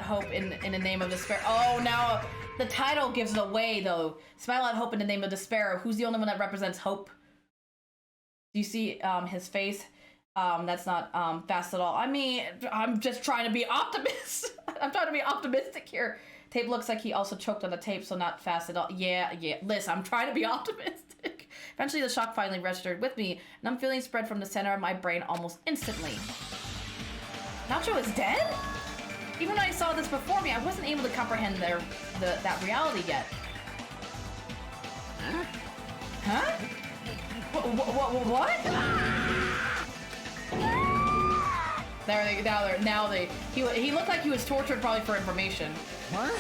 hope in the name of despair. Oh, now the title gives it away, though. Smile out hope in the name of despair. Who's the only one that represents hope? Do you see his face? That's not fast at all. I mean, I'm just trying to be optimist. I'm trying to be optimistic here. Tape looks like he also choked on the tape, so not fast at all. Yeah. Listen, I'm trying to be optimistic. Eventually, the shock finally registered with me, and I'm feeling spread from the center of my brain almost instantly. Nacho is dead? Even when I saw this before me, I wasn't able to comprehend that reality yet. Huh? What? He looked like he was tortured probably for information. What?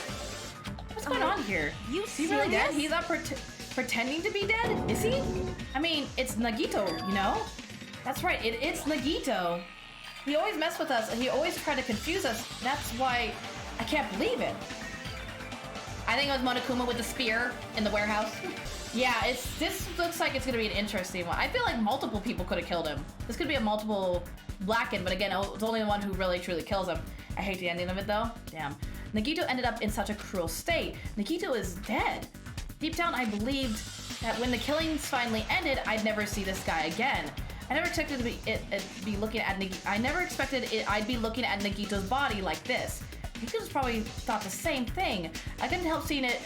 What's going on here? Is he really dead? He's not pretending to be dead? Is he? I mean, it's Nagito, you know? That's right, it's Nagito. He always messed with us, and he always tried to confuse us. That's why I can't believe it. I think it was Monokuma with the spear in the warehouse. Yeah, this looks like it's gonna be an interesting one. I feel like multiple people could have killed him. This could be a multiple Blacken, but again, it's only the one who really truly kills him. I hate the ending of it though. Damn. Nagito ended up in such a cruel state. Nagito is dead. Deep down, I believed that when the killings finally ended, I'd never see this guy again. I never expected I'd be looking at Nagito's body like this. Nagito's probably thought the same thing. I couldn't help seeing it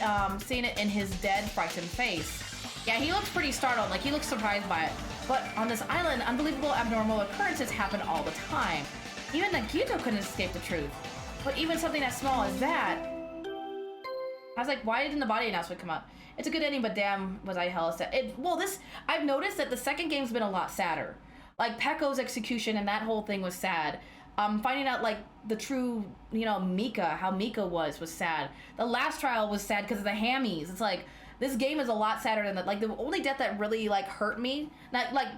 in his dead, frightened face. Yeah, he looks pretty startled, like he looks surprised by it. But on this island, unbelievable abnormal occurrences happen all the time. Even Nagito couldn't escape the truth. But even something as small as that... I was like, why didn't the body announcement come out? It's a good ending, but damn, was I hella sad. I've noticed that the second game's been a lot sadder. Like, Pekko's execution and that whole thing was sad. Finding out, like, the true, you know, Mika, how Mika was sad. The last trial was sad because of the hammies. It's like, this game is a lot sadder than that. Like, the only death that really, like, hurt me, not, like,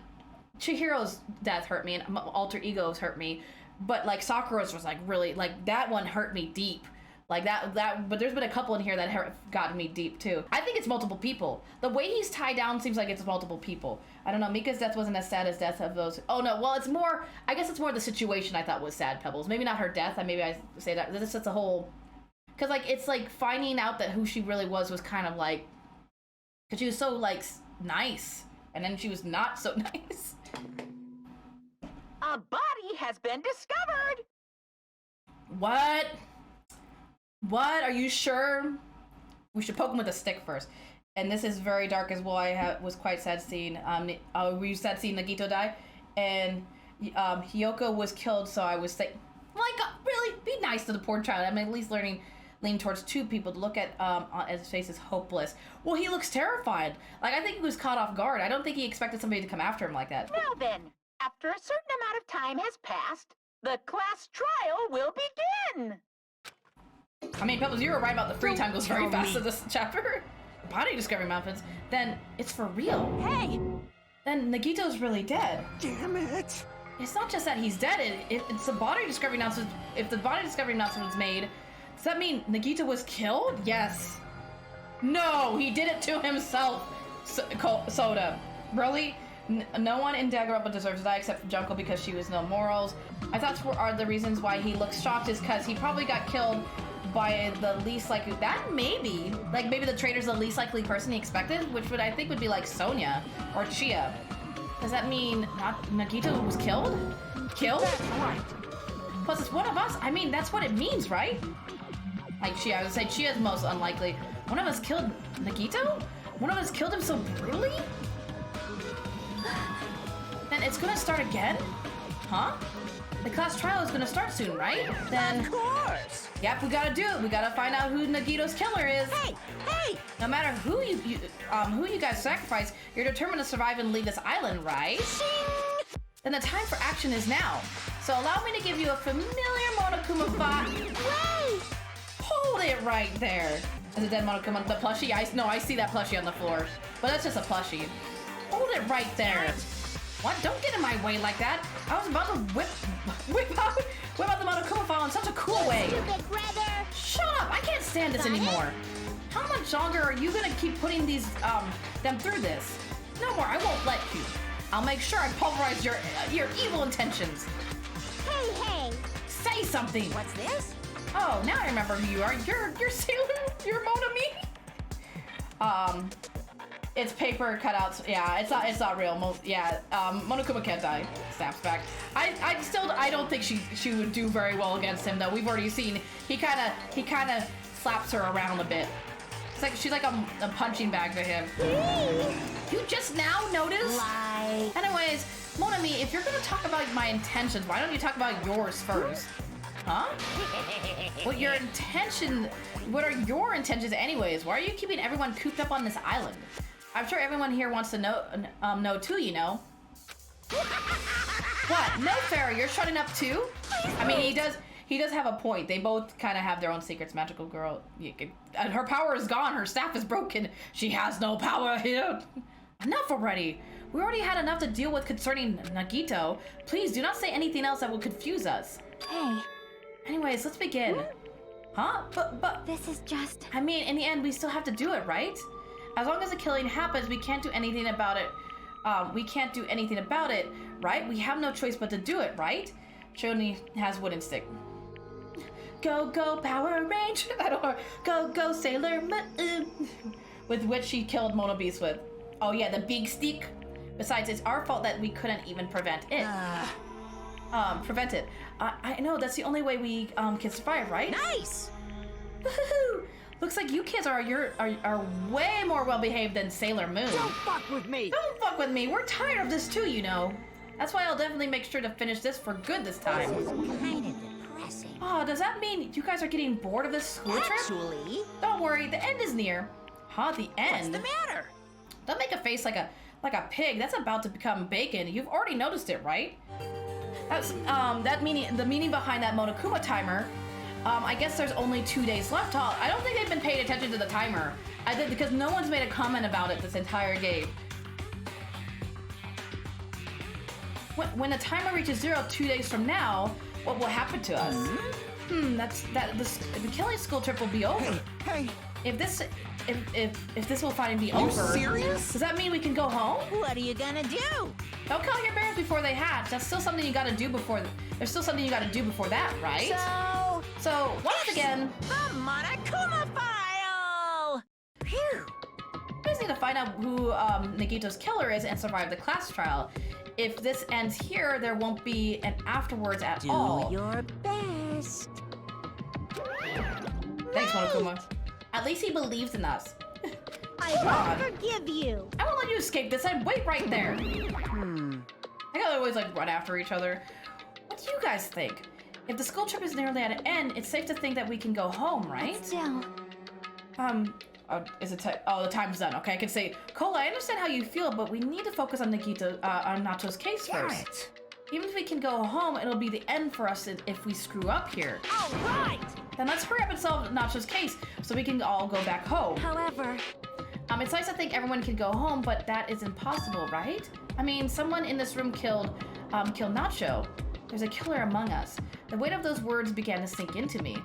Chihiro's death hurt me and Alter Ego's hurt me, but, like, Sakura's was, like, really, like, that one hurt me deep. Like but there's been a couple in here that have gotten me deep too. I think it's multiple people. The way he's tied down seems like it's multiple people. I don't know, Mika's death wasn't as sad as death of those. Oh no, well it's more, I guess it's more the situation I thought was sad, Pebbles. Maybe not her death, maybe I say that. This is a whole, cause like, it's like finding out that who she really was kind of like, cause she was so like nice, and then she was not so nice. A body has been discovered! What? What? Are you sure? We should poke him with a stick first. And this is very dark as well. Was quite sad seeing we sad seeing Nagito die, and Hiyoko was killed. So I was like, really be nice to the poor child. I'm at least lean towards two people to look at. His face is hopeless. Well, he looks terrified. Like I think he was caught off guard. I don't think he expected somebody to come after him like that. Now then, after a certain amount of time has passed, the class trial will begin. I mean, Pebbles, you were right about the free time goes very fast in this chapter. Body discovery methods. Then it's for real. Hey! Then Nagito's really dead. Damn it! It's not just that he's dead. It's the body discovery announcement. If the body discovery announcement was made, does that mean Nagito was killed? Yes. No, he did it to himself. Soda. Really? No one in Danganronpa deserves to die except for Junko because she was no morals. I thought are the reasons why he looks shocked is because he probably got killed by the least likely, that maybe the traitor's the least likely person he expected, which I think would be like Sonia or Chia. Does that mean not Nagito was killed? Killed? That's right. Plus it's one of us. I mean, that's what it means, right? Like Chia, I would say Chia's most unlikely. One of us killed Nagito? One of us killed him so brutally? Then it's gonna start again? Huh? The class trial is gonna start soon, right? Then... Of course! Yep, we gotta do it. We gotta find out who Nagito's killer is. Hey! Hey! No matter who you guys sacrifice, you're determined to survive and leave this island, right? Shing! Then the time for action is now. So allow me to give you a familiar Monokuma fight. Wait! Hold it right there. Is it dead Monokuma? The plushie? I see that plushie on the floor. But that's just a plushie. Hold it right there. What? Don't get in my way like that. I was about to whip out the Monokuma file in such a cool way. Stupid brother! Shut up! I can't stand this anymore. How much longer are you gonna keep putting these them through this? No more. I won't let you. I'll make sure I pulverize your evil intentions. Hey, hey! Say something. What's this? Oh, now I remember who you are. You're Sailor. You're Monami. It's paper cutouts. Yeah, it's not real. Monokuma can't die. Snaps back. I don't think she would do very well against him though. We've already seen he kind of slaps her around a bit. It's like she's like a punching bag to him. You just now noticed? Like... Anyways, Monami, if you're gonna talk about my intentions, why don't you talk about yours first? Huh? What are your intentions anyways? Why are you keeping everyone cooped up on this island? I'm sure everyone here wants to know too, you know. What? No, Farrah, you're shutting up too? I mean, he does have a point. They both kind of have their own secrets. Magical girl, her power is gone. Her staff is broken. She has no power here. Enough already. We already had enough to deal with concerning Nagito. Please do not say anything else that will confuse us. Hey. Anyways, let's begin. Huh? But... This is just... I mean, in the end, we still have to do it, right? As long as the killing happens, we can't do anything about it. Right? We have no choice but to do it, right? Shoni has wooden stick. Go, go, Power Range! I don't know. Go, go, Sailor Moon! With which she killed Mono Beast with. Oh yeah, the big stick. Besides, it's our fault that we couldn't even prevent it. Prevent it. I know, that's the only way we can survive, right? Nice! Woohoo! Looks like you kids are way more well-behaved than Sailor Moon. Don't fuck with me! Don't fuck with me! We're tired of this too, you know. That's why I'll definitely make sure to finish this for good this time. This is kind of depressing. Oh, does that mean you guys are getting bored of this school trip? Actually... Don't worry, the end is near. Huh, the end? What's the matter? Don't make a face like a pig. That's about to become bacon. You've already noticed it, right? That's the meaning behind that Monokuma timer. I guess there's only 2 days left. Huh? I don't think they've been paying attention to the timer. I think because no one's made a comment about it this entire game. When the timer reaches 0 2 days from now, what will happen to us? The killing school trip will be over. Hey. If this will finally be You over, serious? does that mean we can go home? What are you gonna do? Don't kill your bears before they hatch. That's still something you gotta do before. There's still something you gotta do before that, right? So once again, The Monokuma file! Phew! we just need to find out who Nagito's killer is and survive the class trial. If this ends here, there won't be an afterwards at all. Do your best. Thanks, Monokuma. At least he believes in us. I God. won't forgive you. I won't let you escape this. I'd wait right there. I gotta always like run after each other. What do you guys think? If the school trip is nearly at an end, it's safe to think that we can go home, right? Still. Is it the time's done. Okay, I can say, Cola, I understand how you feel, but we need to focus on on Nacho's case first. Even if we can go home, it'll be the end for us if we screw up here. All right. Then let's hurry up and solve Nacho's case so we can all go back home. However, It's nice to think everyone can go home, but that is impossible, right? I mean, someone in this room killed Nacho. There's a killer among us. The weight of those words began to sink into me.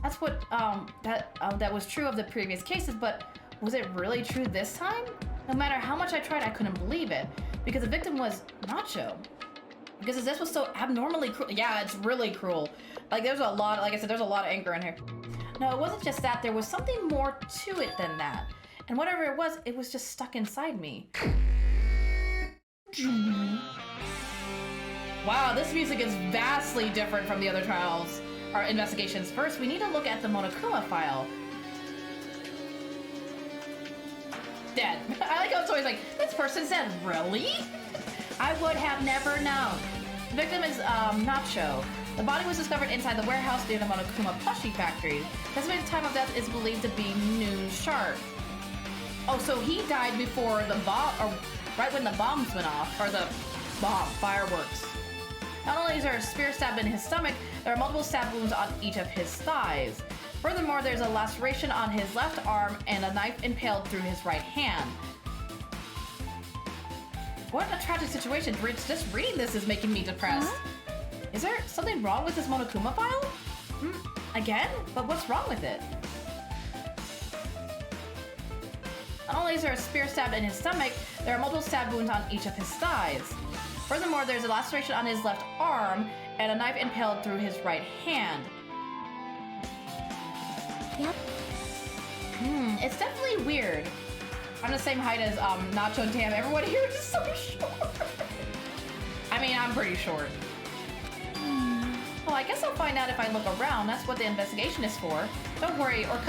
That's what that was true of the previous cases, but was it really true this time? No matter how much I tried, I couldn't believe it because the victim was Nacho. Because this was so abnormally cruel. Yeah, it's really cruel. Like there's a lot. Like I said, there's a lot of anger in here. No, it wasn't just that. There was something more to it than that. And whatever it was just stuck inside me. Wow, this music is vastly different from the other trials or investigations. First, we need to look at the Monokuma file. Dead. I like how it's always like, this person's dead. Really? I would have never known. The victim is Nacho. The body was discovered inside the warehouse near the Monokuma plushie factory. The estimated time of death is believed to be noon sharp. Oh, so he died before the bomb, or right when the bombs went off, or the fireworks. Not only is there a spear stab in his stomach, there are multiple stab wounds on each of his thighs. Furthermore, there's a laceration on his left arm and a knife impaled through his right hand. What a tragic situation. Just reading this is making me depressed. Huh? Is there something wrong with this Monokuma file? Again? But what's wrong with it? Not only is there a spear stab in his stomach, there are multiple stab wounds on each of his thighs. Furthermore, there's a laceration on his left arm and a knife impaled through his right hand. It's definitely weird. I'm the same height as Nacho and Tam. Everyone here is so short. I mean, I'm pretty short. Well, I guess I'll find out if I look around. That's what the investigation is for. Don't worry or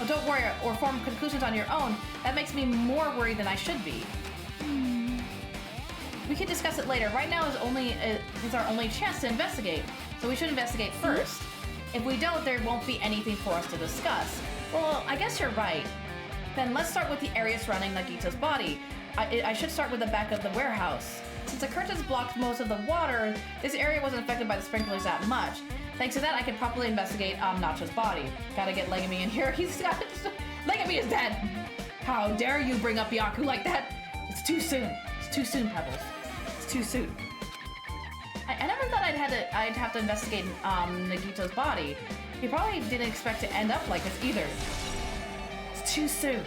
don't worry or form conclusions on your own. That makes me more worried than I should be. We can discuss it later. Right now is our only chance to investigate, so we should investigate first. If we don't, there won't be anything for us to discuss. Well, I guess you're right. Then let's start with the area surrounding Nagito's body. I should start with the back of the warehouse. Since the curtains blocked most of the water, this area wasn't affected by the sprinklers that much. Thanks to that, I could properly investigate Nacho's body. Gotta get Legami in here. Legami is dead! How dare you bring up Byaku like that? It's too soon. It's too soon, Pebbles. It's too soon. I never thought I'd have to investigate Nagito's body. He probably didn't expect to end up like this either. It's too soon.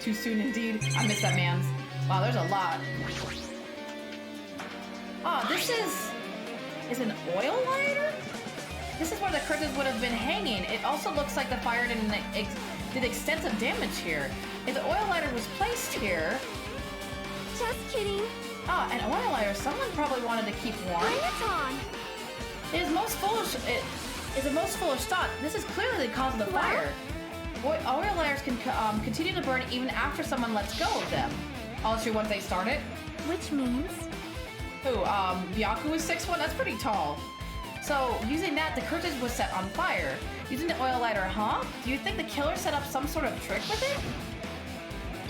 Too soon indeed. I miss that man's. Wow, there's a lot. Oh, this is an oil lighter? This is where the curtains would have been hanging. It also looks like the fire did extensive damage here. If the oil lighter was placed here... Just kidding. Ah, an oil lighter. Someone probably wanted to keep warm. Bring it on. It is a most foolish thought. This is clearly the cause of the fire. Oil lighters can continue to burn even after someone lets go of them. All true once they start it. Which means? Who, Byaku is 6'1"? That's pretty tall. So, using that, the curtains was set on fire. Using the oil lighter, huh? Do you think the killer set up some sort of trick with it?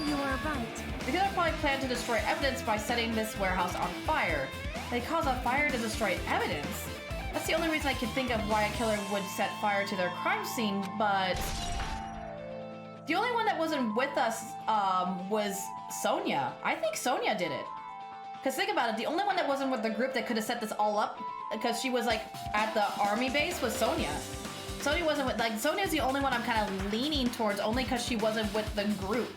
You are right. The killer probably planned to destroy evidence by setting this warehouse on fire. They cause a fire to destroy evidence. That's the only reason I can think of why a killer would set fire to their crime scene, but... The only one that wasn't with us was Sonia. I think Sonia did it. Because think about it, the only one that wasn't with the group that could have set this all up, because she was like at the army base, was Sonia. Sonia wasn't with, like, Sonia's the only one I'm kind of leaning towards, only because she wasn't with the group.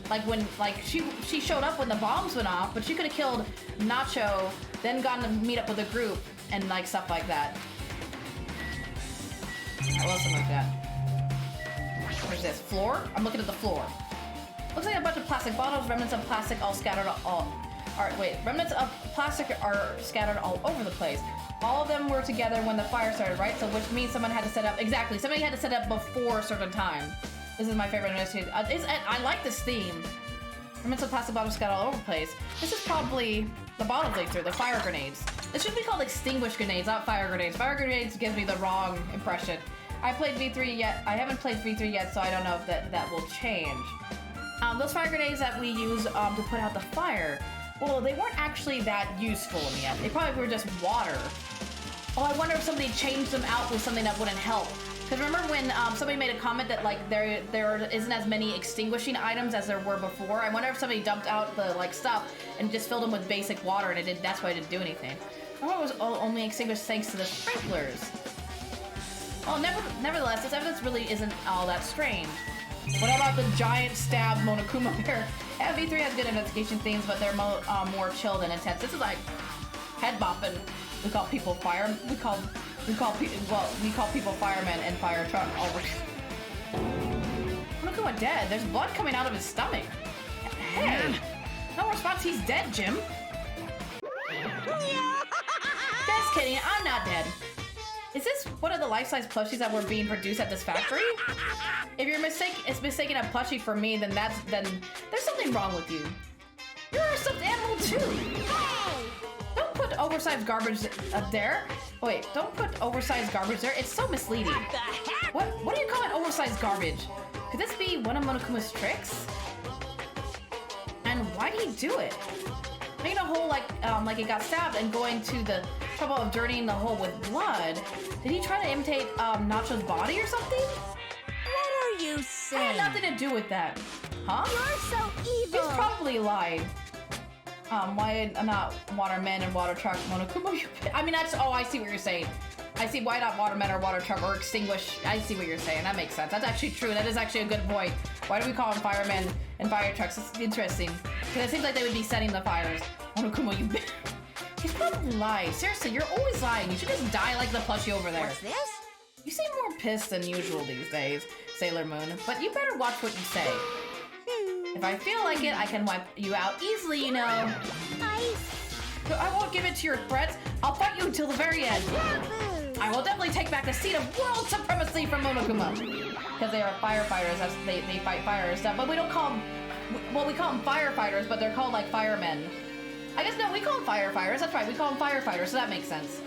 Like when, like, she showed up when the bombs went off, but she could have killed Nacho, then gone to meet up with the group, and like stuff like that. I love something like that. What is this? Floor? I'm looking at the floor. Looks like a bunch of plastic bottles, remnants of plastic all scattered remnants of plastic are scattered all over the place. All of them were together when the fire started, right? So which means someone had to set up, exactly, somebody had to set up before a certain time. This is my favorite investigation. I like this theme. Remnants of plastic bottles scattered all over the place. This is probably the bottles they threw, the fire grenades. It should be called extinguished grenades, not fire grenades. Fire grenades gives me the wrong impression. I haven't played V3 yet, so I don't know if that will change. Those fire grenades that we use to put out the fire, well, they weren't actually that useful in the end. They probably were just water. Oh, I wonder if somebody changed them out with something that wouldn't help. Because remember when somebody made a comment that like there isn't as many extinguishing items as there were before? I wonder if somebody dumped out the like stuff and just filled them with basic water and that's why it didn't do anything. I thought it was only extinguished thanks to the sprinklers. Well, nevertheless, this evidence really isn't all that strange. What about the giant stab Monokuma bear? Yeah, V3 has good investigation themes, but they're more chilled and intense. This is like head bopping. We call people people firemen and fire truck. Monokuma dead. There's blood coming out of his stomach. Hey, no response. He's dead, Jim. Just kidding. I'm not dead. Is this one of the life-size plushies that were being produced at this factory? If you're mistaking a plushie for me, then there's something wrong with you. You're a stuffed animal too. Hey! Don't put oversized garbage up there. Wait, don't put oversized garbage there. It's so misleading. What the heck? What do you call it oversized garbage? Could this be one of Monokuma's tricks? And why did he do it? Making a hole like it got stabbed and going to the trouble of dirtying the hole with blood. Did he try to imitate Nacho's body or something? What are you I saying? had nothing to do with that. Huh? You're so evil. He's probably lied. Why not watermen and water truck Monokuma? I mean, that's, oh, I see what you're saying. I see why not watermen or water truck or extinguish. I see what you're saying. That makes sense. That's actually true. That is actually a good point. Why do we call them firemen and fire trucks? It's interesting. Because it seems like they would be setting the fires. Monokuma, you bitch. He's probably lying. Seriously, you're always lying. You should just die like the plushie over there. What's this? You seem more pissed than usual these days, Sailor Moon, but you better watch what you say. If I feel like it, I can wipe you out easily, you know. I won't give it to your threats. I'll fight you until the very end. I will definitely take back the seat of world supremacy from Monokuma. Because they are firefighters, they fight fire and stuff, but we don't call them, well, we call them firefighters, but they're called like firemen. I guess, no, we call them firefighters, that's right, we call them firefighters, so that makes sense.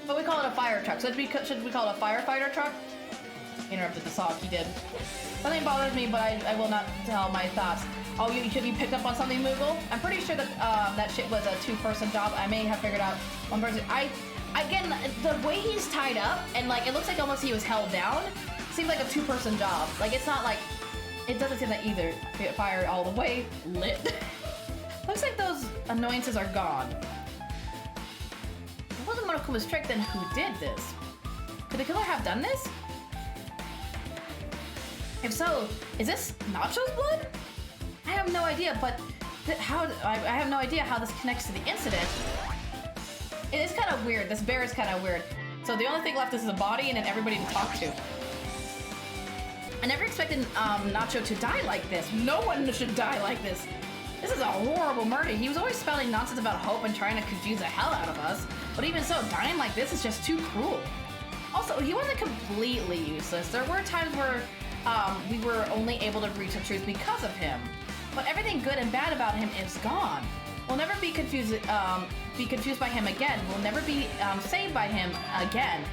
But we call it a fire truck, so should we call it a firefighter truck? Interrupted the sock, he did. Something bothers me, but I will not tell my thoughts. Oh, you picked up on something, Moogle? I'm pretty sure that that shit was a two-person job. I may have figured out one person. Again, the way he's tied up, and like, it looks like almost he was held down, seems like a two-person job. Like, it's not like, it doesn't seem that either. Fire all the way, lit. Looks like those annoyances are gone. If it wasn't Monokuma's trick, then who did this? Could the killer have done this? If so, is this Nacho's blood? I have no idea, but I have no idea how this connects to the incident. It is kind of weird. This bear is kind of weird. So the only thing left is the body and then everybody to talk to. I never expected Nacho to die like this. No one should die like this. This is a horrible murder. He was always spouting nonsense about hope and trying to confuse the hell out of us. But even so, dying like this is just too cruel. Also, he wasn't completely useless. There were times where we were only able to reach the truth because of him. But everything good and bad about him is gone. We'll never be confused by him again. We'll never be saved by him again.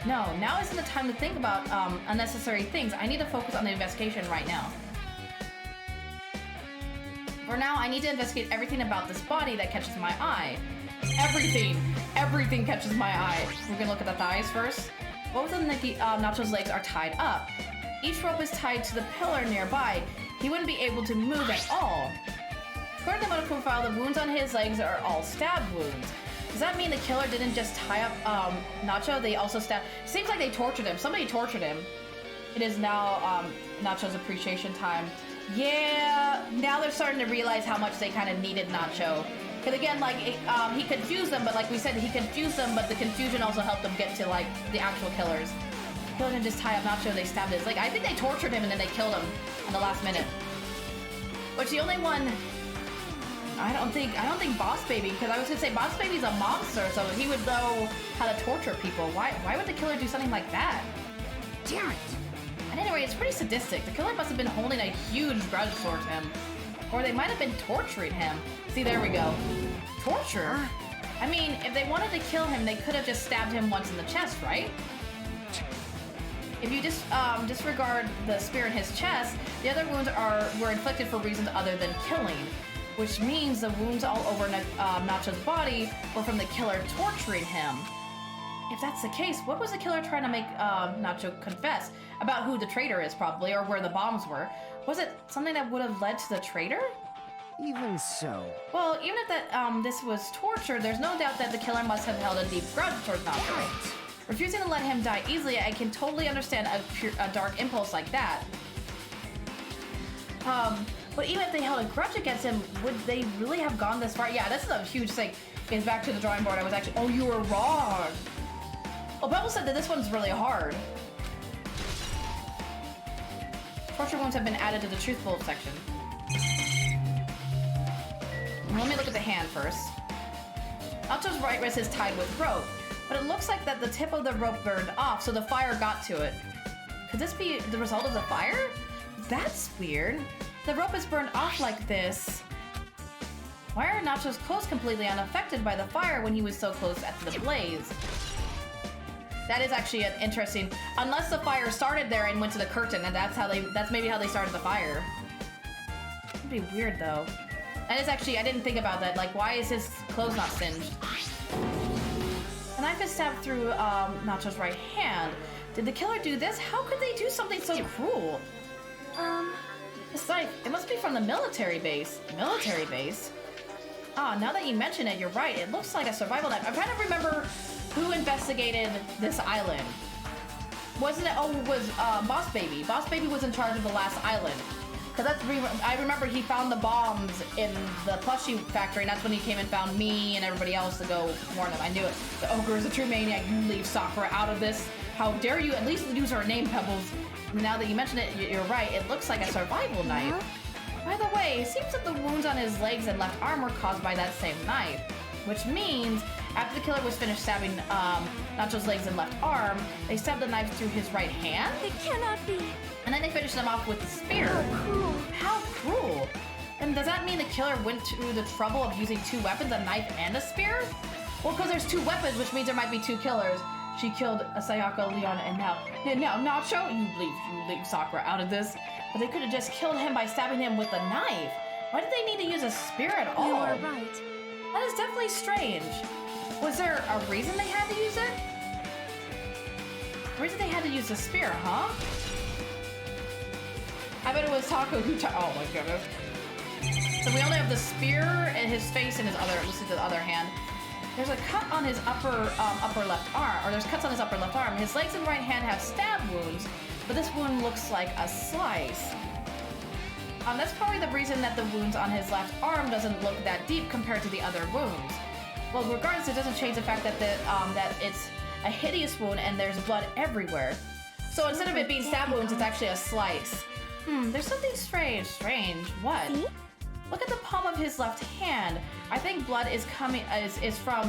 No, now isn't the time to think about unnecessary things. I need to focus on the investigation right now. For now, I need to investigate everything about this body that catches my eye. Everything catches my eye. We're gonna look at the thighs first. Both of Nacho's legs are tied up. Each rope is tied to the pillar nearby. He wouldn't be able to move at all. According to the medical file, the wounds on his legs are all stab wounds. Does that mean the killer didn't just tie up Nacho? They also stabbed. Seems like they tortured him. Somebody tortured him. It is now Nacho's appreciation time. Yeah, now they're starting to realize how much they kind of needed Nacho. Because again, like, he confused them, but like we said, he confused them, but the confusion also helped them get to, like, the actual killers. The killer didn't just tie up Nacho, they stabbed his. Like, I think they tortured him and then they killed him in the last minute. Which the only one... I don't think Boss Baby, because I was gonna say Boss Baby's a monster, so he would know how to torture people. Why would the killer do something like that? Damn it! At any rate, it's pretty sadistic. The killer must have been holding a huge grudge towards him. Or they might have been torturing him. See, there we go. Torture? I mean, if they wanted to kill him, they could have just stabbed him once in the chest, right? If you just disregard the spear in his chest, the other wounds were inflicted for reasons other than killing. Which means the wounds all over Nacho's body were from the killer torturing him. If that's the case, what was the killer trying to make Nacho confess? About who the traitor is, probably, or where the bombs were. Was it something that would have led to the traitor? Even so. Well, even if that this was torture, there's no doubt that the killer must have held a deep grudge towards Nacho. Right. Refusing to let him die easily, I can totally understand a dark impulse like that. But even if they held a grudge against him, would they really have gone this far? Yeah, this is a huge thing. It's back to the drawing board. I was actually... Oh, you were wrong. Well, Pebble said that this one's really hard. Torture wounds have been added to the truth bullet section. Let me look at the hand first. Nacho's right wrist is tied with rope, but it looks like that the tip of the rope burned off, so the fire got to it. Could this be the result of the fire? That's weird. The rope is burned off like this. Why are Nacho's clothes completely unaffected by the fire when he was so close at the blaze? That is actually an interesting... Unless the fire started there and went to the curtain, and that's maybe how they started the fire. That'd be weird, though. That is actually... I didn't think about that. Like, why is his clothes not singed? The knife is stabbed through Nacho's right hand. Did the killer do this? How could they do something so cruel? This knife, it must be from the military base. Military base? Ah, now that you mention it, you're right. It looks like a survival knife. I'm trying to remember who investigated this island. Wasn't it? Oh, it was Boss Baby. Boss Baby was in charge of the last island. Because I remember he found the bombs in the plushie factory, and that's when he came and found me and everybody else to go warn them. I knew it. The ogre is a true maniac. You leave Sakura out of this. How dare you at least use her name, Pebbles. Now that you mention it, you're right. It looks like a survival knife. By the way, it seems that the wounds on his legs and left arm were caused by that same knife. Which means, after the killer was finished stabbing Nacho's legs and left arm, they stabbed the knife through his right hand? It cannot be. And then they finished him off with a spear. How cruel. How cruel! And does that mean the killer went through the trouble of using two weapons, a knife and a spear? Well, because there's two weapons, which means there might be two killers. She killed Sayaka, Leon, and now Nacho? You leave Sakura out of this. But they could have just killed him by stabbing him with a knife. Why did they need to use a spear at all? You are right. That is definitely strange. Was there a reason they had to use it? The reason they had to use a spear, huh? I bet it was Taco who oh my goodness. So we only have the spear and his face and his other, let's see the other hand. There's a cut on his upper left arm, or there's cuts on his upper left arm. His legs and right hand have stab wounds, but this wound looks like a slice. That's probably the reason that the wounds on his left arm doesn't look that deep compared to the other wounds. Well, regardless, it doesn't change the fact that that it's a hideous wound and there's blood everywhere. So instead of it being stab wounds, it's actually a slice. There's something strange. Strange. What? See? Look at the palm of his left hand. I think blood is from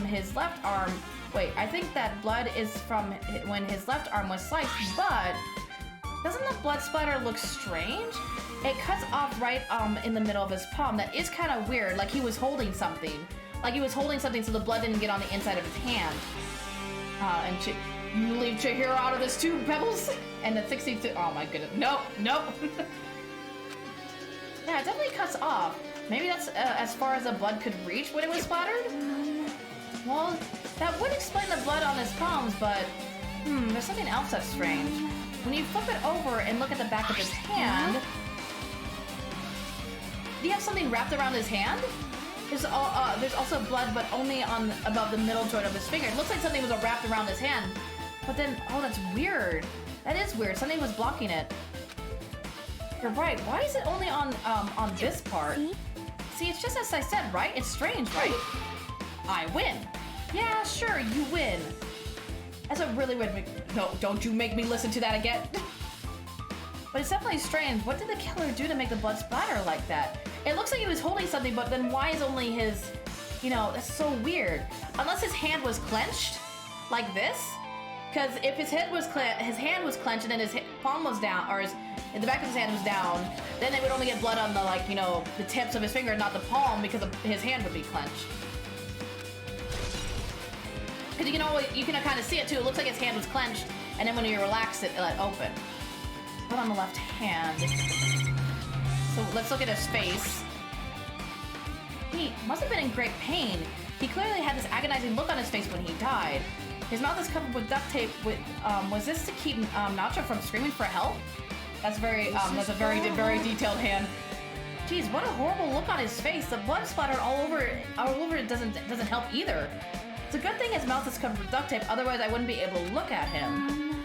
his left arm. Wait, I think that blood is from when his left arm was sliced, but doesn't the blood splatter look strange? It cuts off right in the middle of his palm. That is kind of weird, like he was holding something. Like he was holding something so the blood didn't get on the inside of his hand. And you leave Chihiro out of this too, Pebbles? And the 62, oh my goodness, nope. Yeah, it definitely cuts off. Maybe that's as far as the blood could reach when it was splattered? Well, that would explain the blood on his palms, but there's something else that's strange. When you flip it over and look at the back of his hand, do you have something wrapped around his hand? There's also blood, but only on above the middle joint of his finger. It looks like something was wrapped around his hand, but then, oh, that's weird. That is weird. Something was blocking it. You're right. Why is it only on this part? See, it's just as I said, right? It's strange, right? I win. Yeah, sure, you win. That's a really weird. No, don't you make me listen to that again. But it's definitely strange. What did the killer do to make the blood splatter like that? It looks like he was holding something, but then why is only his, that's so weird. Unless his hand was clenched, like this. Because if his hand was clenched and then his palm was down, or the back of his hand was down, then it would only get blood on the the tips of his finger, not the palm, because his hand would be clenched. Because you can kind of see it too. It looks like his hand was clenched, and then when you relax it, it let open. Blood on the left hand. So let's look at his face. He must have been in great pain. He clearly had this agonizing look on his face when he died. His mouth is covered with duct tape. Was this to keep Nacho from screaming for help? That's a very detailed hand. Jeez, what a horrible look on his face. The blood splattered all over it doesn't help either. It's a good thing his mouth is covered with duct tape, otherwise I wouldn't be able to look at him.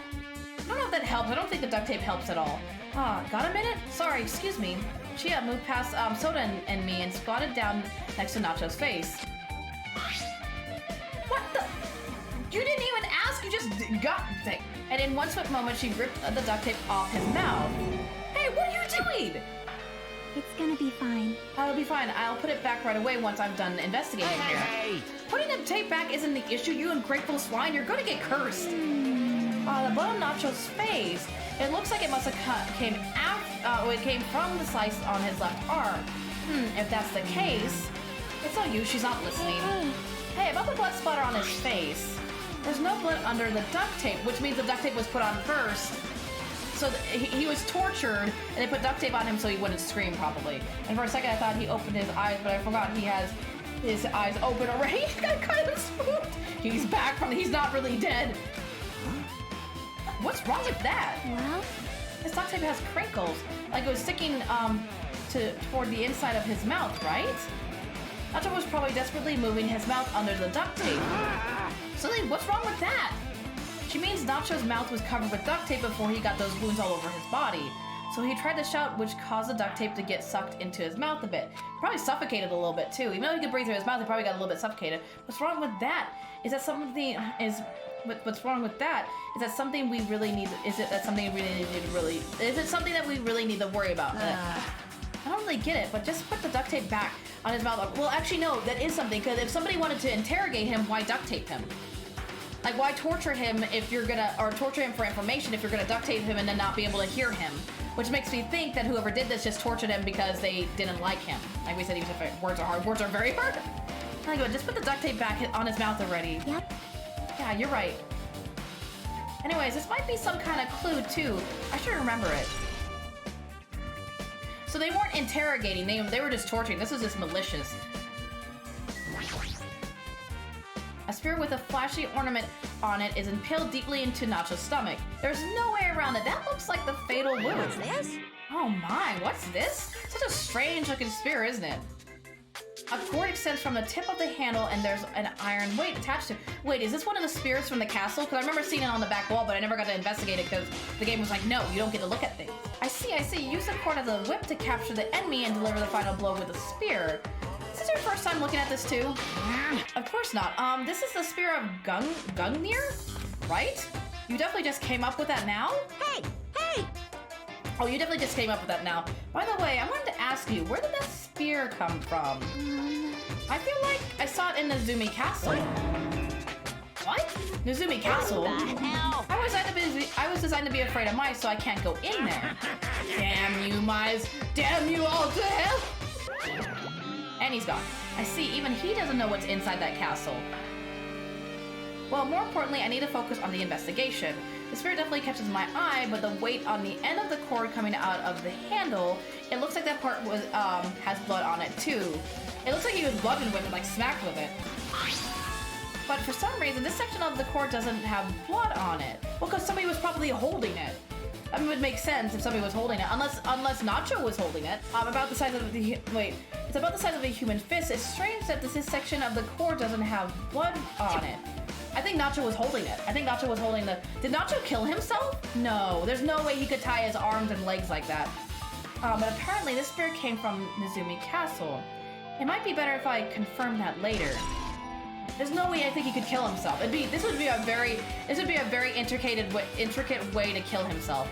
I don't know if that helps. I don't think the duct tape helps at all. Got a minute? Sorry, excuse me. Chia moved past Soda and me and squatted down next to Nacho's face. What the? You didn't even ask, you just got it. And in one swift moment, she ripped the duct tape off his mouth. Hey, what are you doing? It's gonna be fine. I'll be fine. I'll put it back right away once I'm done investigating here. Hey! Putting the tape back isn't the issue, you ungrateful swine. You're gonna get cursed. The blood on Nacho's face. It looks like it must have came from the slice on his left arm. If that's the case, it's no use. She's not listening. Hey, about the blood splatter on his face. There's no blood under the duct tape, which means the duct tape was put on first. So he was tortured, and they put duct tape on him so he wouldn't scream, probably. And for a second, I thought he opened his eyes, but I forgot he has his eyes open already. He got kind of spooked. He's back he's not really dead. What's wrong with that? Well, His duct tape has crinkles, like it was sticking toward the inside of his mouth, right? Nacho was probably desperately moving his mouth under the duct tape. So then, what's wrong with that? She means Nacho's mouth was covered with duct tape before he got those wounds all over his body. So he tried to shout, which caused the duct tape to get sucked into his mouth a bit. Probably suffocated a little bit too. Even though he could breathe through his mouth, he probably got a little bit suffocated. What's wrong with that? Is that something what's wrong with that? Is that something we really need? Is it something we really need to worry about? I don't really get it, but just put the duct tape back on his mouth. Well, actually, no, that is something, because if somebody wanted to interrogate him, why duct tape him? Like, why torture him if you're gonna, or torture him for information if you're gonna duct tape him and then not be able to hear him? Which makes me think that whoever did this just tortured him because they didn't like him. Like we said, even if words are hard, words are very hard. Like, just put the duct tape back on his mouth already. Yep. Yeah, you're right. Anyways, this might be some kind of clue too. I should remember it. So they weren't interrogating, they were just torturing. This is just malicious. A spear with a flashy ornament on it is impaled deeply into Nacho's stomach. There's no way around it. That looks like the fatal wound. What's this? Oh my, what's this? Such a strange looking spear, isn't it? A cord extends from the tip of the handle and there's an iron weight attached to it. Wait, is this one of the spears from the castle? Because I remember seeing it on the back wall, but I never got to investigate it because the game was like, no, you don't get to look at things. I see. Use the cord as a whip to capture the enemy and deliver the final blow with a spear. Is this your first time looking at this too? Of course not. This is the spear of Gungnir, right? You definitely just came up with that now? Hey! Hey! Oh, you definitely just came up with that now. By the way, I wanted to ask you, where did that spear come from? I feel like I saw it in Nezumi Castle. What? Nezumi Castle? What the hell? I was designed to be afraid of mice, so I can't go in there. Damn you, mice! Damn you all to hell! And he's gone. I see, even he doesn't know what's inside that castle. Well, more importantly, I need to focus on the investigation. The spear definitely catches my eye, but the weight on the end of the cord coming out of the handle, it looks like that part was has blood on it too. It looks like he was bludgeoned with it, like smacked with it. But for some reason, this section of the cord doesn't have blood on it. Well, because somebody was probably holding it. I mean, it would make sense if somebody was holding it, unless Nacho was holding it. About the size of the it's about the size of a human fist. It's strange that this section of the cord doesn't have blood on it. I think Nacho was holding it. I think Nacho was holding the. Did Nacho kill himself? No, there's no way he could tie his arms and legs like that. But apparently, this spear came from Nezumi Castle. It might be better if I confirm that later. There's no way I think he could kill himself. This would be a very intricate way to kill himself.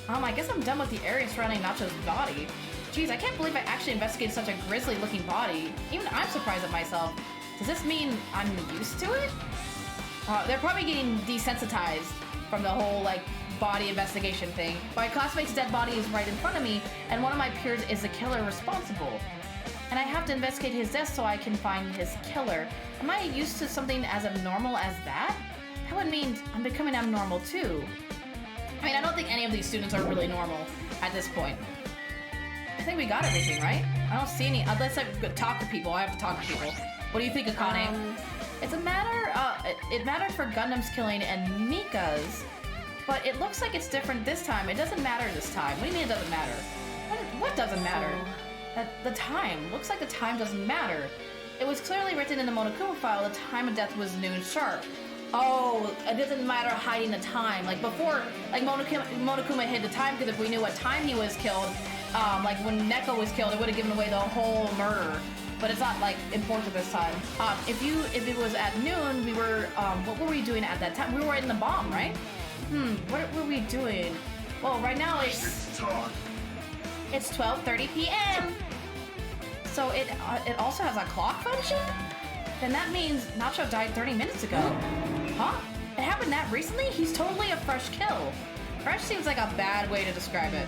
I guess I'm done with the area surrounding Nacho's body. Jeez, I can't believe I actually investigated such a grisly looking body. Even I'm surprised at myself. Does this mean I'm used to it? They're probably getting desensitized from the whole body investigation thing. My classmate's dead body is right in front of me, and one of my peers is the killer responsible. And I have to investigate his death so I can find his killer. Am I used to something as abnormal as that? That would mean I'm becoming abnormal too. I mean, I don't think any of these students are really normal at this point. I think we got everything, right? I don't see any, unless I talk to people. I have to talk to people. What do you think, Akane? It's a matter, it mattered for Gundam's killing and Mika's, but it looks like it's different this time. It doesn't matter this time. What do you mean it doesn't matter? What doesn't matter? The time. Looks like the time doesn't matter. It was clearly written in the Monokuma file the time of death was noon sharp. Oh, it doesn't matter hiding the time. Like before, Monokuma hid the time because if we knew what time he was killed, like when Neko was killed, it would have given away the whole murder. But it's not important this time. If it was at noon, we were what were we doing at that time? We were in the bomb, right? What were we doing? Well, right now it's 12:30 p.m. So it also has a clock function? Then that means Nacho died 30 minutes ago. Huh? It happened that recently? He's totally a fresh kill. Fresh seems like a bad way to describe it.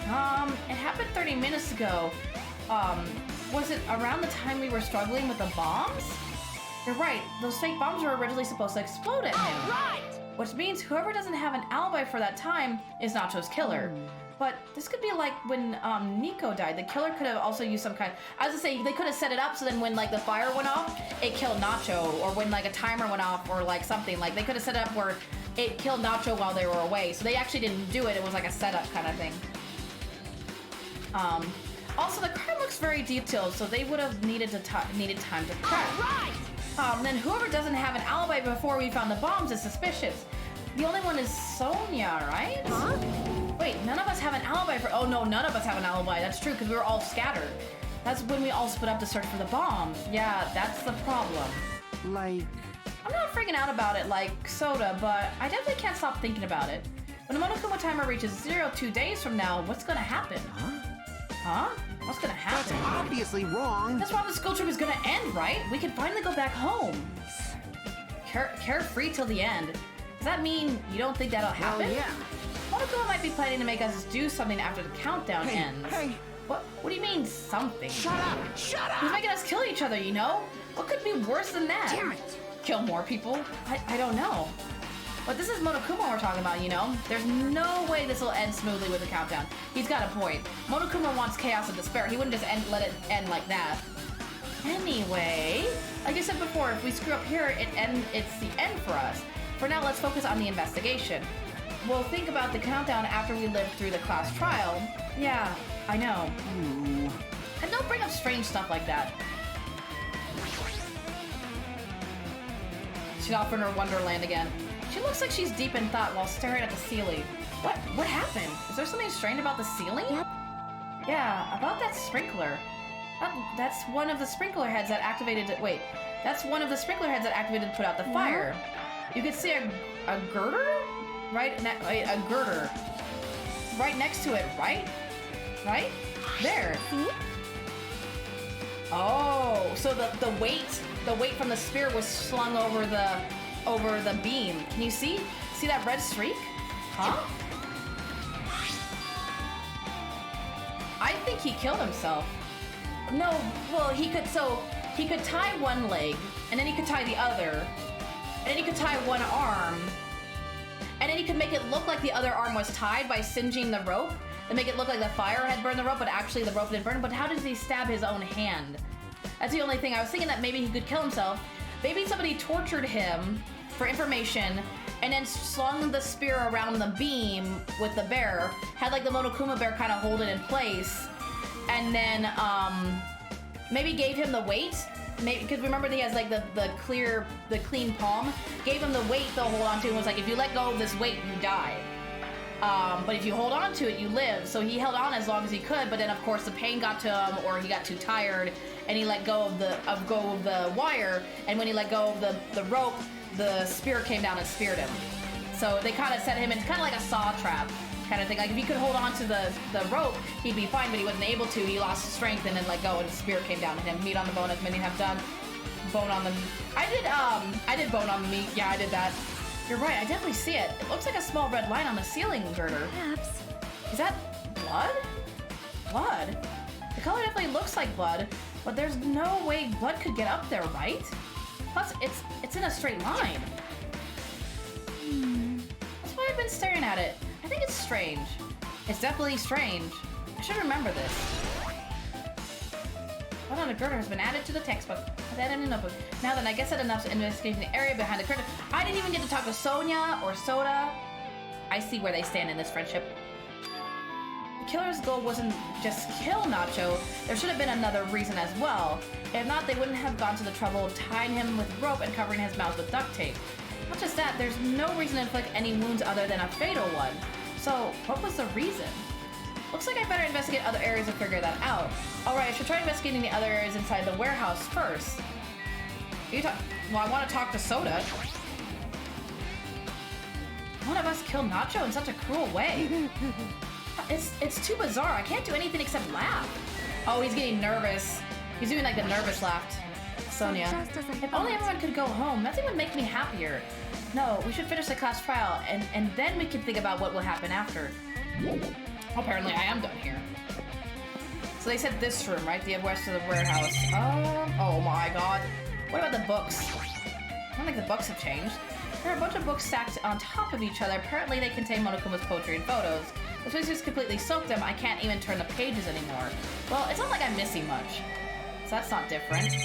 It happened 30 minutes ago. Was it around the time we were struggling with the bombs? You're right, those fake bombs were originally supposed to explode at him. Right! Which means whoever doesn't have an alibi for that time is Nacho's killer. But this could be like when Nico died. The killer could have also used some kind. I was gonna say they could have set it up so then when the fire went off, it killed Nacho, or when a timer went off, or something. They could have set it up where it killed Nacho while they were away. So they actually didn't do it. It was like a setup kind of thing. Also, the crime looks very detailed, so they would have needed time to prep. Right! Then whoever doesn't have an alibi before we found the bombs is suspicious. The only one is Sonia, right? Huh? Wait, none of us have an alibi for. Oh no, none of us have an alibi. That's true, because we were all scattered. That's when we all split up to search for the bombs. Yeah, that's the problem. Like, I'm not freaking out about it like Soda, but I definitely can't stop thinking about it. When the Monokuma timer reaches 2 days from now, what's gonna happen? Huh? What's gonna happen? That's obviously wrong. That's why the school trip is gonna end, right? We can finally go back home. Carefree till the end. Does that mean you don't think that'll happen? Well, yeah. Monokuma might be planning to make us do something after the countdown ends. Hey. What do you mean, something? Shut up! Shut He's up! making us kill each other, you know? What could be worse than that? Damn it! Kill more people? I don't know. But this is Monokuma we're talking about, you know? There's no way this will end smoothly with the countdown. He's got a point. Monokuma wants chaos and despair. He wouldn't just let it end like that. Anyway, like I said before, if we screw up here, it's the end for us. For now, let's focus on the investigation. We'll think about the countdown after we live through the class trial. Yeah, I know. Ooh. And don't bring up strange stuff like that. She's off in her wonderland again. She looks like she's deep in thought while staring at the ceiling. What happened? Is there something strange about the ceiling? Yep. Yeah, about that sprinkler. That's one of the sprinkler heads that activated it. Wait, that's one of the sprinkler heads that activated to put out the fire. You could see a girder? A girder. Right next to it, right? Right? There. See? Oh, so the weight from the spear was slung over the beam. Can you see? See that red streak? Huh? I think he killed himself. No, well, he could tie one leg, and then he could tie the other, and then he could tie one arm, and then he could make it look like the other arm was tied by singeing the rope, and make it look like the fire had burned the rope, but actually the rope didn't burn. But how did he stab his own hand? That's the only thing. I was thinking that maybe he could kill himself. Maybe somebody tortured him for information, and then slung the spear around the beam with the bear, had like the Monokuma bear kind of hold it in place, and then maybe gave him the weight, maybe because remember he has like the clean palm, gave him the weight to hold on to, and was like, if you let go of this weight, you die. But if you hold on to it, you live. So he held on as long as he could, but then of course the pain got to him, or he got too tired, and he let go of the wire. And when he let go of the rope, the spear came down and speared him. So they kind of set him in kind of like a saw trap kind of thing. Like if he could hold on to the rope, he'd be fine, but he wasn't able to. He lost strength and then let go, and the spear came down to him. Meat on the bone, as many have done. Bone on the meat. I did bone on the meat. Yeah, I did that. You're right, I definitely see it. It looks like a small red line on the ceiling girder. Perhaps. Is that blood? Blood? The color definitely looks like blood, but there's no way blood could get up there, right? Plus, it's in a straight line. That's why I've been staring at it. I think it's strange. It's definitely strange. I should remember this. Blood on a girder has been added to the textbook. That in a notebook. Now then, I guess that's enough to investigate the area behind the curtain. I didn't even get to talk to Sonia or Soda. I see where they stand in this friendship. The killer's goal wasn't just kill Nacho. There should have been another reason as well. If not, they wouldn't have gone to the trouble of tying him with rope and covering his mouth with duct tape. Not just that, there's no reason to inflict any wounds other than a fatal one. So, what was the reason? Looks like I better investigate other areas and figure that out. Alright, I should try investigating the other areas inside the warehouse first. Well, I want to talk to Soda. One of us killed Nacho in such a cruel way. It's too bizarre. I can't do anything except laugh. Oh, he's getting nervous. He's doing like the nervous laugh. Sonia. If only everyone could go home. Nothing would make me happier. No, we should finish the class trial, and then we can think about what will happen after. Apparently, I am done here. So they said this room, right? The west of the warehouse. Oh my god. What about the books? I don't think the books have changed. There are a bunch of books stacked on top of each other. Apparently, they contain Monokuma's poetry and photos. The Swiss just completely soaked them. I can't even turn the pages anymore. Well, it's not like I'm missing much. So that's not different.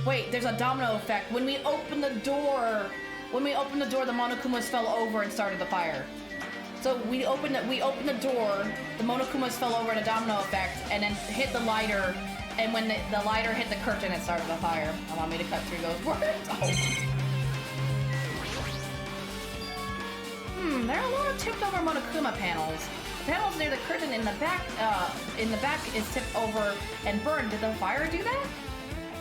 Wait, there's a domino effect. When we open the door, the Monokumas fell over and started the fire. So we opened the door, the Monokumas fell over in a domino effect, and then hit the lighter, and when the lighter hit the curtain, it started the fire. Allow me to cut through those words. Oh. There are a lot of tipped over Monokuma panels. The panels near the curtain in the back is tipped over and burned. Did the fire do that?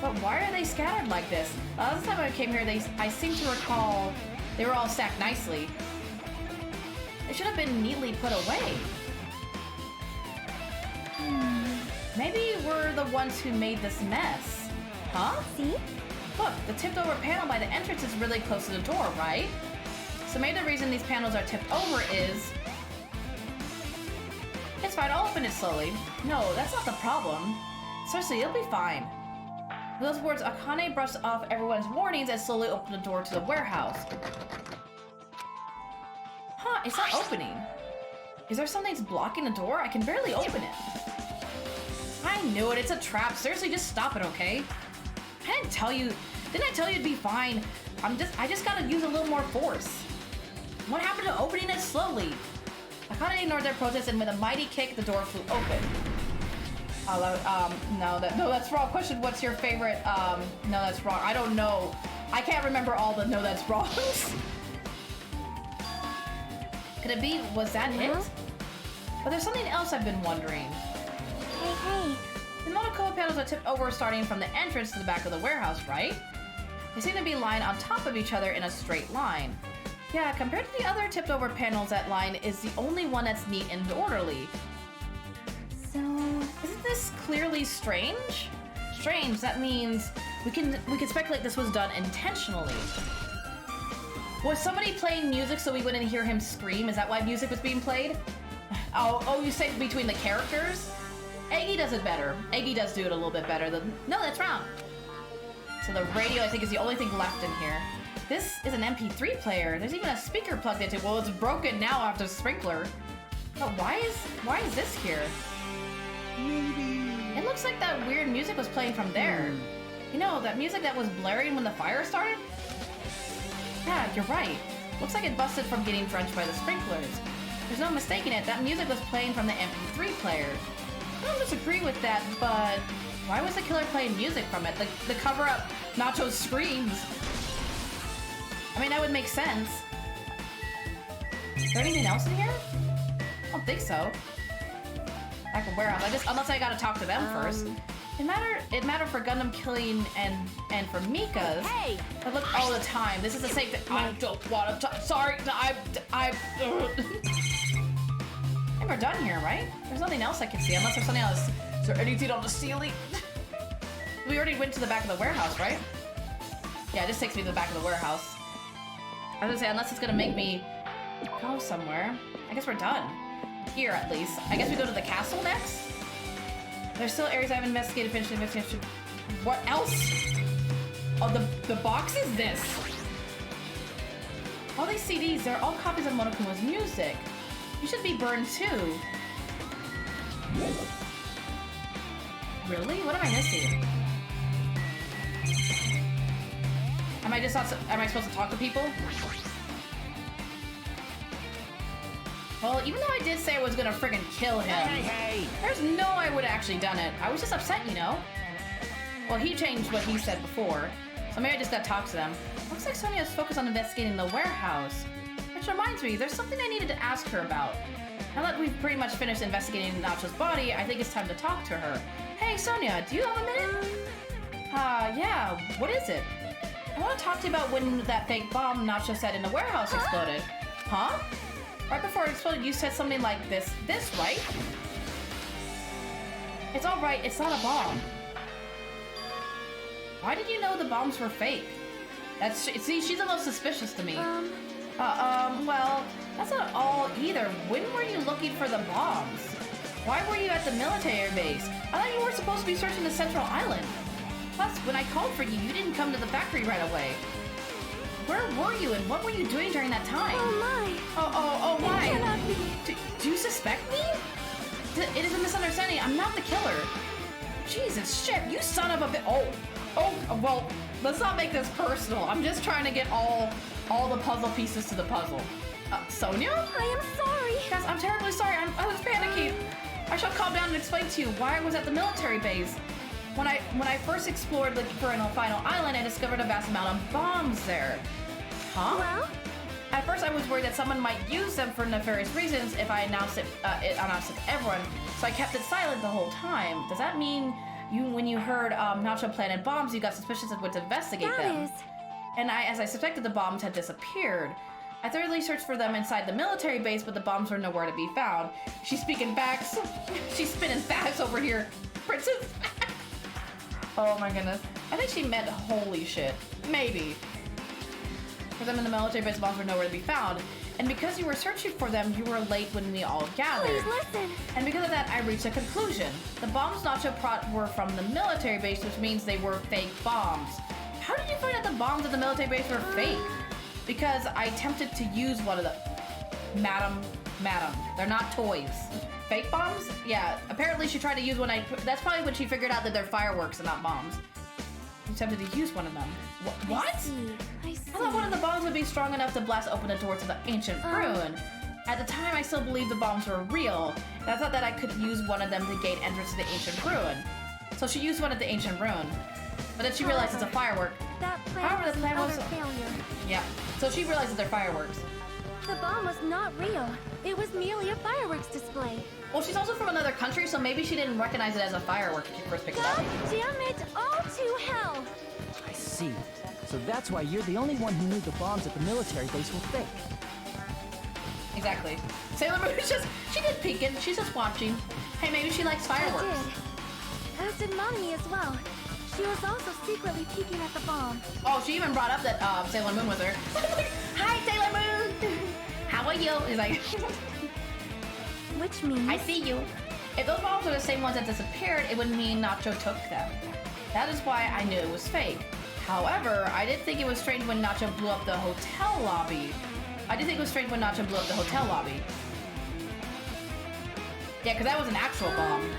But why are they scattered like this? Last time I came here, I seem to recall they were all stacked nicely. They should have been neatly put away. Maybe we're the ones who made this mess. Huh? See? Look, the tipped over panel by the entrance is really close to the door, right? So maybe the reason these panels are tipped over is... It's fine, I'll open it slowly. No, that's not the problem. Seriously, it'll be fine. With those words, Akane brushed off everyone's warnings and slowly opened the door to the warehouse. Huh, it's not opening. Is there something that's blocking the door? I can barely open it. I knew it, it's a trap. Seriously, just stop it, okay? Didn't I tell you it'd be fine? I just gotta use a little more force. What happened to opening it slowly? Akane ignored their protest and with a mighty kick, the door flew open. No, that's wrong. Question, what's your favorite, no, that's wrong. I don't know. I can't remember all the no, that's wrongs. Could it be, was that it? But there's something else I've been wondering. Hey. The Monokoa panels are tipped over starting from the entrance to the back of the warehouse, right? They seem to be lined on top of each other in a straight line. Yeah, compared to the other tipped over panels, that line is the only one that's neat and orderly. So... Isn't this clearly strange? Strange, that means we can speculate this was done intentionally. Was somebody playing music so we wouldn't hear him scream? Is that why music was being played? Oh, you say between the characters? Eggy does it better. Eggy does do it a little bit better than... No, that's wrong. So the radio, I think, is the only thing left in here. This is an MP3 player. There's even a speaker plugged into it. Well, it's broken now after Sprinkler. But why is this here? Maybe... It looks like that weird music was playing from there. You know, that music that was blaring when the fire started? Yeah, you're right. Looks like it busted from getting drenched by the sprinklers. There's no mistaking it. That music was playing from the MP3 player. I don't disagree with that, but why was the killer playing music from it? The cover-up Nacho's screams. I mean, that would make sense. Is there anything else in here? I don't think so. Back in warehouse. Unless I gotta talk to them first. It mattered for Gundam killing and for Mika's. Hey! I look all the time. This is the same thing. I don't want to. Sorry, I think we're done here, right? There's nothing else I can see unless there's something else. Is there anything on the ceiling? We already went to the back of the warehouse, right? Yeah, it just takes me to the back of the warehouse. I was gonna say, unless it's gonna make me go somewhere. I guess we're done. Here, at least. I guess we go to the castle next? There's still areas I haven't investigated, finished investigation. What else? Oh, the box is this. All these CDs, they're all copies of Monokuma's music. You should be burned too. Really? What am I missing? Am I supposed to talk to people? Well, even though I did say I was gonna friggin' kill him, Hey! there's no I would have actually done it. I was just upset, you know? Well, he changed what he said before, so maybe I just gotta talk to them. Looks like Sonia's focused on investigating the warehouse. Which reminds me, there's something I needed to ask her about. Now that we've pretty much finished investigating Nacho's body, I think it's time to talk to her. Hey, Sonia, do you have a minute? Yeah, what is it? I want to talk to you about when that fake bomb Nacho said in the warehouse exploded. Huh? Right before it exploded, you said something like this, right? It's all right, it's not a bomb. Why did you know the bombs were fake? See, she's a little suspicious to me. Well, that's not all either. When were you looking for the bombs? Why were you at the military base? I thought you were supposed to be searching the central island. Plus, when I called for you, you didn't come to the factory right away. Where were you and what were you doing during that time? Oh my! Oh my! It cannot be. Do you suspect me? It is a misunderstanding. I'm not the killer. Jesus, shit, you son of a bitch. Oh, well, let's not make this personal. I'm just trying to get all the puzzle pieces to the puzzle. Sonia? I am sorry. Yes, I'm terribly sorry. I was panicking. I shall calm down and explain to you why I was at the military base. When I first explored the Final Island, I discovered a vast amount of bombs there. Huh? Well? At first, I was worried that someone might use them for nefarious reasons if I announced it to everyone, so I kept it silent the whole time. Does that mean when you heard Nacho planted bombs, you got suspicious and went to investigate them. That is. And as I suspected, the bombs had disappeared. I thoroughly searched for them inside the military base, but the bombs were nowhere to be found. She's speaking facts. She's spinning facts over here. Princess. Oh my goodness. I think she meant holy shit. Maybe. For them in the military base, the bombs were nowhere to be found. And because you were searching for them, you were late when we all gathered. Please listen. And because of that, I reached a conclusion. The bombs Nacho brought were from the military base, which means they were fake bombs. How did you find out the bombs at the military base were fake? Because I attempted to use one of them. Madam, they're not toys. Fake bombs? Yeah, apparently she tried to use one. That's probably when she figured out that they're fireworks and not bombs. She attempted to use one of them. What? I see. I thought one of the bombs would be strong enough to blast open the door to the ancient ruin. At the time, I still believed the bombs were real, and I thought that I could use one of them to gain entrance to the ancient ruin. So she used one at the ancient ruin, but then she realized it's a firework. That plan However, the plan was a failure. Yeah, so she realized that they're fireworks. The bomb was not real. It was merely a fireworks display. Well, she's also from another country, so maybe she didn't recognize it as a firework when she first picked it up. God damn it! All to hell! I see. So that's why you're the only one who knew the bombs at the military base were fake. Exactly. Sailor Moon is she did peeking. She's just watching. Hey, maybe she likes fireworks. I did. As did Mommy as well. She was also secretly peeking at the bomb. Oh, she even brought up that Sailor Moon was her. Hi, Sailor Moon! How are you? He's like, Which means... I see you. If those bombs were the same ones that disappeared, it would mean Nacho took them. That is why I knew it was fake. However, I did think it was strange when Nacho blew up the hotel lobby. Yeah, because that was an actual bomb.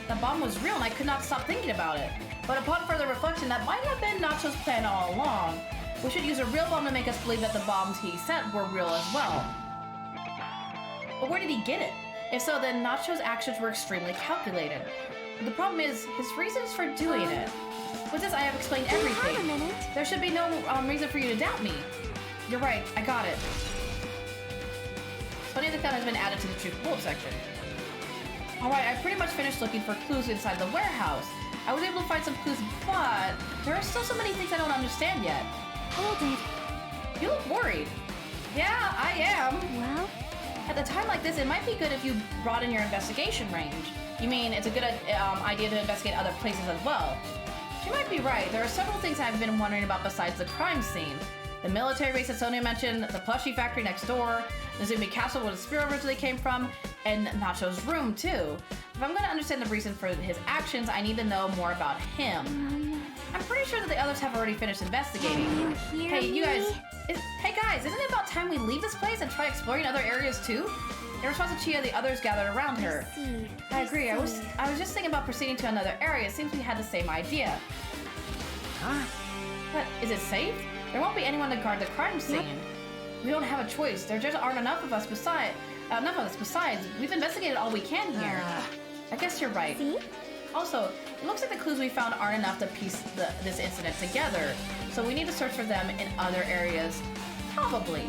The bomb was real and I could not stop thinking about it. But upon further reflection, that might have been Nacho's plan all along. We should use a real bomb to make us believe that the bombs he sent were real as well. But where did he get it? If so, then Nacho's actions were extremely calculated. But the problem is, his reasons for doing it. With this, I have explained everything. Wait a minute. There should be no reason for you to doubt me. You're right, I got it. Plenty of the count has been added to the truth bullet section. Alright, I pretty much finished looking for clues inside the warehouse. I was able to find some clues, but there are still so many things I don't understand yet. Hold it. You look worried. Yeah, I am. Well? At a time like this, it might be good if you broaden your investigation range. You mean it's a good idea to investigate other places as well? She might be right. There are several things I've been wondering about besides the crime scene. The military base that Sonia mentioned, the plushie factory next door, the Zumi castle where the spear originally came from, and Nacho's room too. If I'm going to understand the reason for his actions, I need to know more about him. I'm pretty sure that the others have already finished investigating. Can you hear Hey, you guys. me? Hey guys, isn't it about time we leave this place and try exploring other areas too? In response to Chia, the others gathered around her. I agree. I was just thinking about proceeding to another area. It seems we had the same idea. Huh? But is it safe? There won't be anyone to guard the crime scene. We don't have a choice. There just aren't enough of us besides. We've investigated all we can here. I guess you're right. See? Also, it looks like the clues we found aren't enough to piece this incident together. So we need to search for them in other areas. Probably.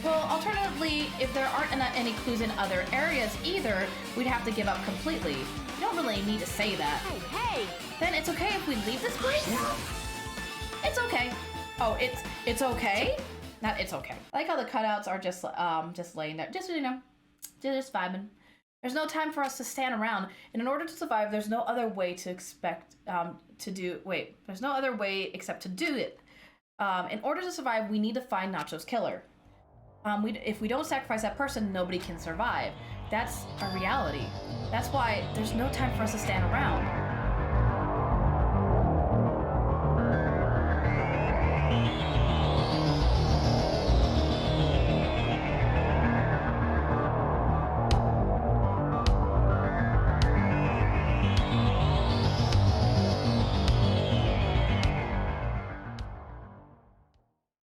Well, alternatively, if there aren't any clues in other areas either, we'd have to give up completely. You don't really need to say that. Hey! Then it's okay if we leave this place? It's okay. Oh, it's okay? Not it's okay. I like how the cutouts are just laying there. Just, you know, just vibing. There's no time for us to stand around. And in order to survive, there's no other way to there's no other way except to do it. In order to survive, we need to find Nacho's killer. If we don't sacrifice that person, nobody can survive. That's a reality. That's why there's no time for us to stand around.